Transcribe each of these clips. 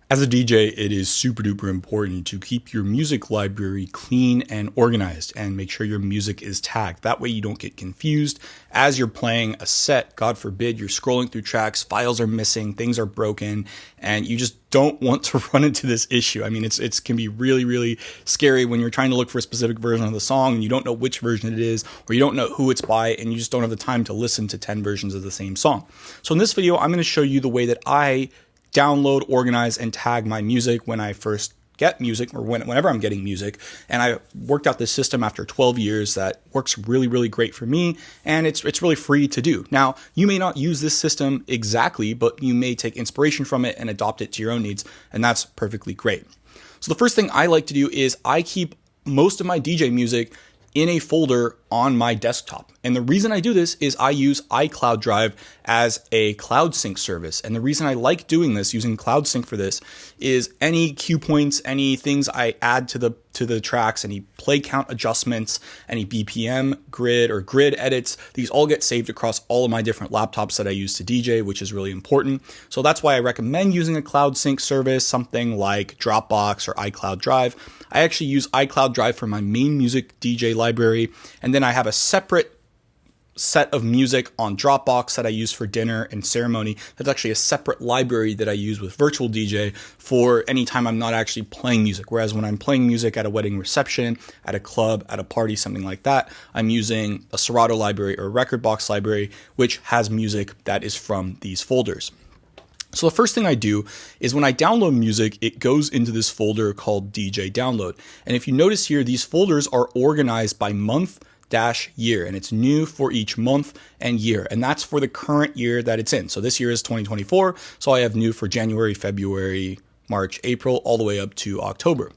As a DJ, it is super duper important to keep your music library clean and organized and make sure your music is tagged. That way you don't get confused as you're playing a set. God forbid you're scrolling through tracks, files are missing, things are broken, and you just don't want to run into this issue. I mean, it can be really, really scary when you're trying to look for a specific version of the song and you don't know which version it is, or you don't know who it's by, and you just don't have the time to listen to 10 versions of the same song. So in this video, I'm going to show you the way that I download, organize, and tag my music when I first get music, or whenever I'm getting music. And I worked out this system after 12 years that works really, really great for me, and it's really free to do. Now, you may not use this system exactly, but you may take inspiration from it and adopt it to your own needs, and that's perfectly great. So the first thing I like to do is I keep most of my DJ music in a folder on my desktop. And the reason I do this is I use iCloud Drive as a cloud sync service. And the reason I like doing this, using cloud sync for this, is any cue points, any things I add to the tracks, any play count adjustments, any BPM grid or grid edits, these all get saved across all of my different laptops that I use to DJ, which is really important. So that's why I recommend using a cloud sync service, something like Dropbox or iCloud Drive. I actually use iCloud Drive for my main music DJ library, and then I have a separate set of music on Dropbox that I use for dinner and ceremony. That's actually a separate library that I use with Virtual DJ for any time I'm not actually playing music. Whereas when I'm playing music at a wedding reception, at a club, at a party, something like that, I'm using a Serato library or a record box library, which has music that is from these folders. So the first thing I do is when I download music, it goes into this folder called DJ Download. And if you notice here, these folders are organized by month-year, and it's new for each month and year. And that's for the current year that it's in. So this year is 2024. So I have new for January, February, March, April, all the way up to October.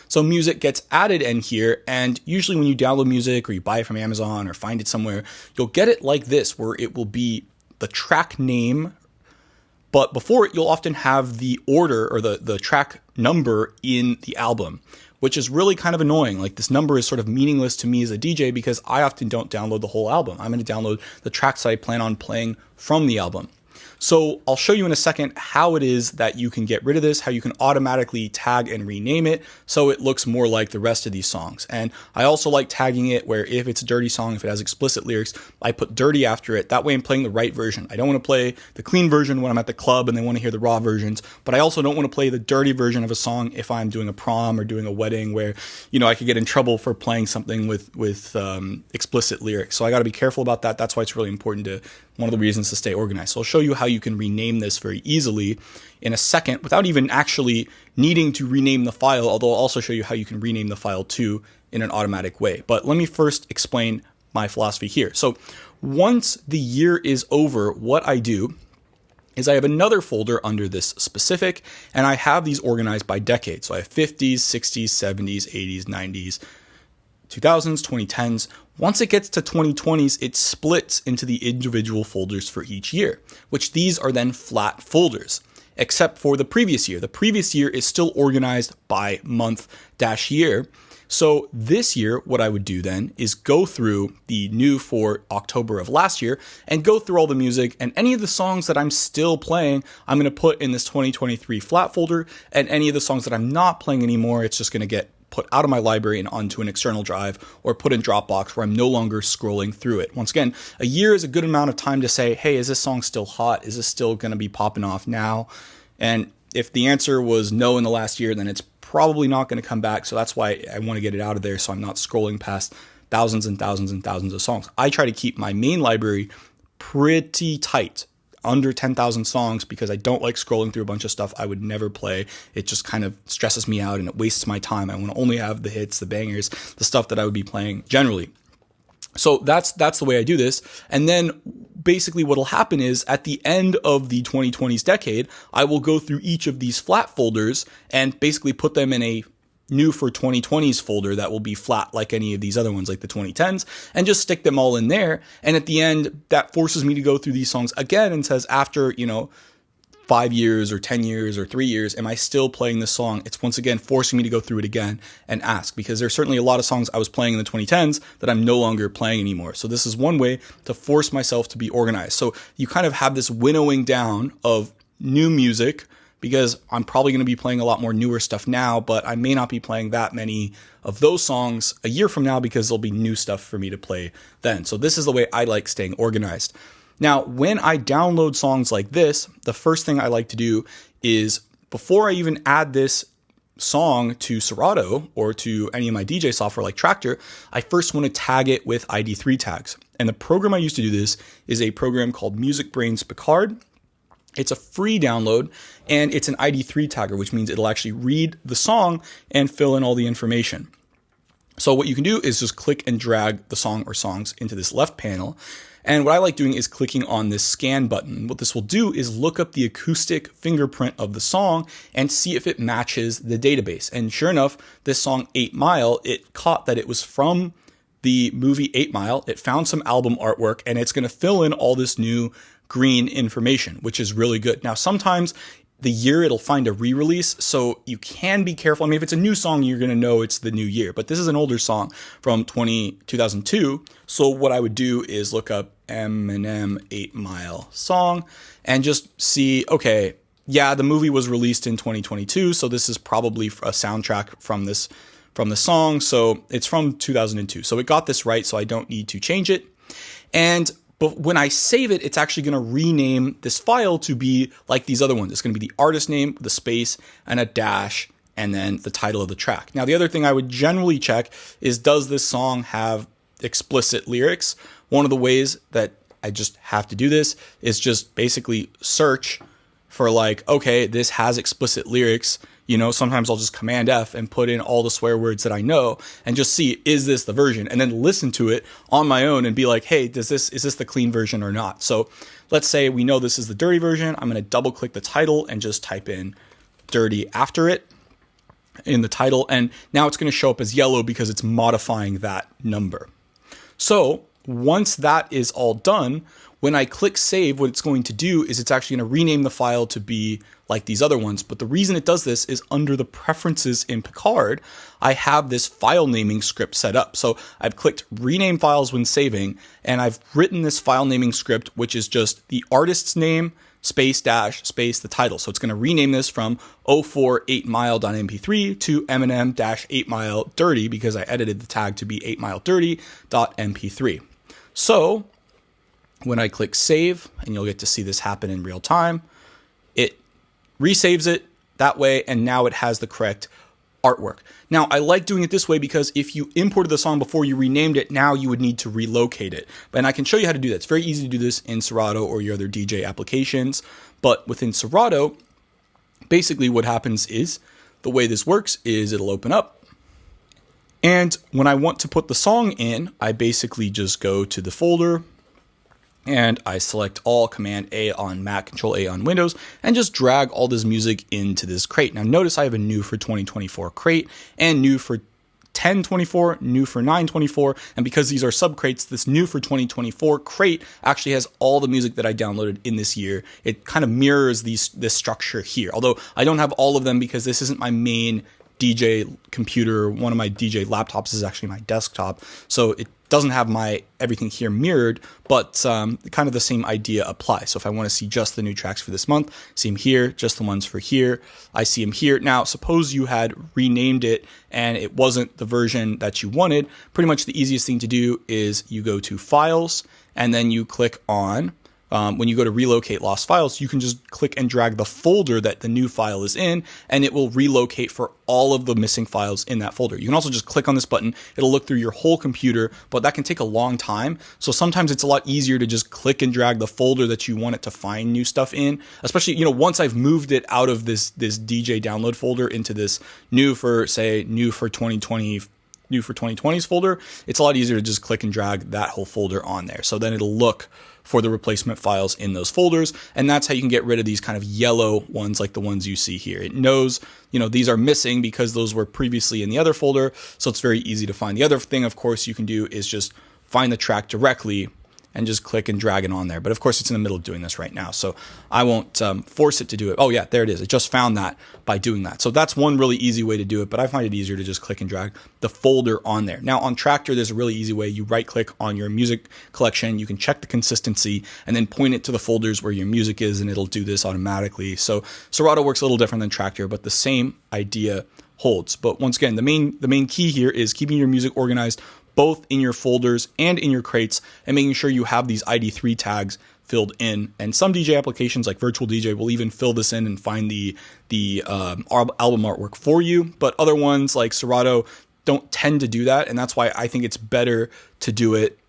So music gets added in here, and usually when you download music or you buy it from Amazon or find it somewhere, you'll get it like this, where it will be the track name, but before it, you'll often have the order or the track number in the album, which is really kind of annoying. Like, this number is sort of meaningless to me as a DJ because I often don't download the whole album. I'm going to download the tracks that I plan on playing from the album. So I'll show you in a second how it is that you can get rid of this, how you can automatically tag and rename it so it looks more like the rest of these songs. And I also like tagging it where if it's a dirty song, if it has explicit lyrics, I put dirty after it. That way I'm playing the right version. I don't want to play the clean version when I'm at the club and they want to hear the raw versions, but I also don't want to play the dirty version of a song if I'm doing a prom or doing a wedding where, I could get in trouble for playing something with explicit lyrics. So I got to be careful about that. That's why it's really important one of the reasons to stay organized. So I'll show you how you can rename this very easily in a second without even actually needing to rename the file, although I'll also show you how you can rename the file too in an automatic way. But let me first explain my philosophy here. So once the year is over, what I do is I have another folder under this specific, and I have these organized by decade. So I have 50s, 60s, 70s, 80s, 90s, 2000s, 2010s. Once it gets to 2020s, it splits into the individual folders for each year, which these are then flat folders, except for the previous year. The previous year is still organized by month-year. So this year, what I would do then is go through the new for October of last year and go through all the music, and any of the songs that I'm still playing, I'm going to put in this 2023 flat folder, and any of the songs that I'm not playing anymore, it's just going to get put out of my library and onto an external drive or put in Dropbox where I'm no longer scrolling through it. Once again, a year is a good amount of time to say, hey, is this song still hot? Is this still going to be popping off now? And if the answer was no in the last year, then it's probably not going to come back. So that's why I want to get it out of there so I'm not scrolling past thousands and thousands and thousands of songs. I try to keep my main library pretty tight, under 10,000 songs, because I don't like scrolling through a bunch of stuff I would never play. It just kind of stresses me out and it wastes my time. I want to only have the hits, the bangers, the stuff that I would be playing generally. So that's the way I do this. And then basically what'll happen is at the end of the 2020s decade, I will go through each of these flat folders and basically put them in a new for 2020s folder that will be flat like any of these other ones, like the 2010s, and just stick them all in there. And at the end, that forces me to go through these songs again and says, after, 5 years or 10 years or 3 years, am I still playing this song? It's once again forcing me to go through it again and ask, because there's certainly a lot of songs I was playing in the 2010s that I'm no longer playing anymore. So this is one way to force myself to be organized. So you kind of have this winnowing down of new music because I'm probably going to be playing a lot more newer stuff now, but I may not be playing that many of those songs a year from now because there'll be new stuff for me to play then. So this is the way I like staying organized. Now, when I download songs like this, the first thing I like to do is, before I even add this song to Serato or to any of my DJ software like Tractor, I first want to tag it with ID3 tags. And the program I use to do this is a program called MusicBrainz Picard. It's a free download, and it's an ID3 tagger, which means it'll actually read the song and fill in all the information. So what you can do is just click and drag the song or songs into this left panel. And what I like doing is clicking on this scan button. What this will do is look up the acoustic fingerprint of the song and see if it matches the database. And sure enough, this song 8 Mile, it caught that it was from the movie 8 Mile. It found some album artwork, and it's going to fill in all this new green information, which is really good. Now, sometimes the year it'll find a re-release, so you can be careful. I mean, if it's a new song, you're going to know it's the new year, but this is an older song from 2002. So what I would do is look up Eminem 8 Mile song and just see, okay, yeah, the movie was released in 2022, so this is probably a soundtrack from the song. So it's from 2002. So it got this right, so I don't need to change it. But when I save it, it's actually going to rename this file to be like these other ones. It's going to be the artist name, the space, and a dash, and then the title of the track. Now, the other thing I would generally check is, does this song have explicit lyrics? One of the ways that I just have to do this is just basically search for like, okay, this has explicit lyrics. You know, sometimes I'll just Command F and put in all the swear words that I know and just see, is this the version? And then listen to it on my own and be like, hey, is this the clean version or not? So let's say we know this is the dirty version. I'm going to double click the title and just type in dirty after it in the title. And now it's going to show up as yellow because it's modifying that number. So once that is all done, when I click save, what it's going to do is it's actually going to rename the file to be like these other ones. But the reason it does this is under the preferences in Picard, I have this file naming script set up. So I've clicked rename files when saving, and I've written this file naming script, which is just the artist's name, space dash space the title. So it's going to rename this from 048mile.mp3 to Eminem-8mile dirty, because I edited the tag to be 8mile dirty.mp3. So when I click save, and you'll get to see this happen in real time, it resaves it that way, and now it has the correct artwork. Now, I like doing it this way because if you imported the song before you renamed it, now you would need to relocate it. And I can show you how to do that. It's very easy to do this in Serato or your other DJ applications. But within Serato, basically what happens is, the way this works is it'll open up. And when I want to put the song in, I basically just go to the folder, and I select all, Command A on Mac, Control A on Windows, and just drag all this music into this crate. Now notice I have a new for 2024 crate and new for 1024, new for 924, and because these are subcrates, this new for 2024 crate actually has all the music that I downloaded in this year. It kind of mirrors this structure here, although I don't have all of them because this isn't my main DJ computer. One of my DJ laptops is actually my desktop, so it doesn't have my everything here mirrored, but kind of the same idea applies. So if I want to see just the new tracks for this month, see them here, just the ones for here, I see them here. Now, suppose you had renamed it and it wasn't the version that you wanted. Pretty much the easiest thing to do is you go to Files, and then you click on, when you go to relocate lost files, you can just click and drag the folder that the new file is in, and it will relocate for all of the missing files in that folder. You can also just click on this button. It'll look through your whole computer, but that can take a long time. So sometimes it's a lot easier to just click and drag the folder that you want it to find new stuff in, especially, you know, once I've moved it out of this DJ download folder into this new for 2020's folder, it's a lot easier to just click and drag that whole folder on there. So then it'll look for the replacement files in those folders, and that's how you can get rid of these kind of yellow ones like the ones you see here. It knows, you know, these are missing because those were previously in the other folder, so it's very easy to find. The other thing, of course, you can do is just find the track directly and just click and drag it on there. But of course, it's in the middle of doing this right now, so I won't force it to do it. Oh yeah, there it is. It just found that by doing that. So that's one really easy way to do it, but I find it easier to just click and drag the folder on there. Now on Traktor, there's a really easy way. You right click on your music collection, you can check the consistency, and then point it to the folders where your music is, and it'll do this automatically. So Serato works a little different than Traktor, but the same idea holds. But once again, the main key here is keeping your music organized both in your folders and in your crates, and making sure you have these ID3 tags filled in. And some DJ applications like Virtual DJ will even fill this in and find the album artwork for you. But other ones like Serato don't tend to do that, and that's why I think it's better to do it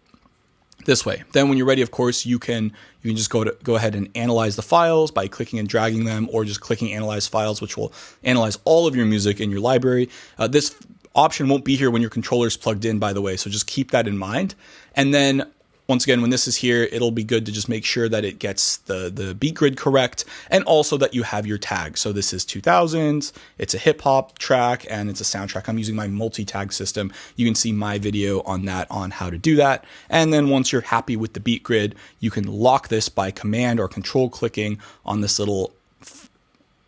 this way. Then when you're ready, of course, you can just go ahead and analyze the files by clicking and dragging them, or just clicking analyze files, which will analyze all of your music in your library. This option won't be here when your controller's plugged in, by the way, so just keep that in mind. And then once again, when this is here, it'll be good to just make sure that it gets the beat grid correct, and also that you have your tags. So this is 2000s, it's a hip hop track, and it's a soundtrack. I'm using my multi-tag system. You can see my video on that, on how to do that. And then once you're happy with the beat grid, you can lock this by command or control clicking on this little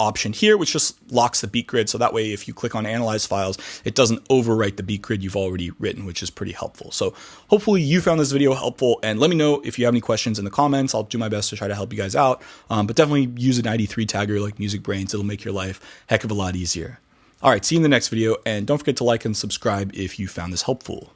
option here, which just locks the beat grid. So that way, if you click on analyze files, it doesn't overwrite the beat grid you've already written, which is pretty helpful. So hopefully you found this video helpful, and let me know if you have any questions in the comments. I'll do my best to try to help you guys out. But definitely use an ID3 tagger like Music Brains. It'll make your life a heck of a lot easier. All right, see you in the next video, and don't forget to like and subscribe if you found this helpful.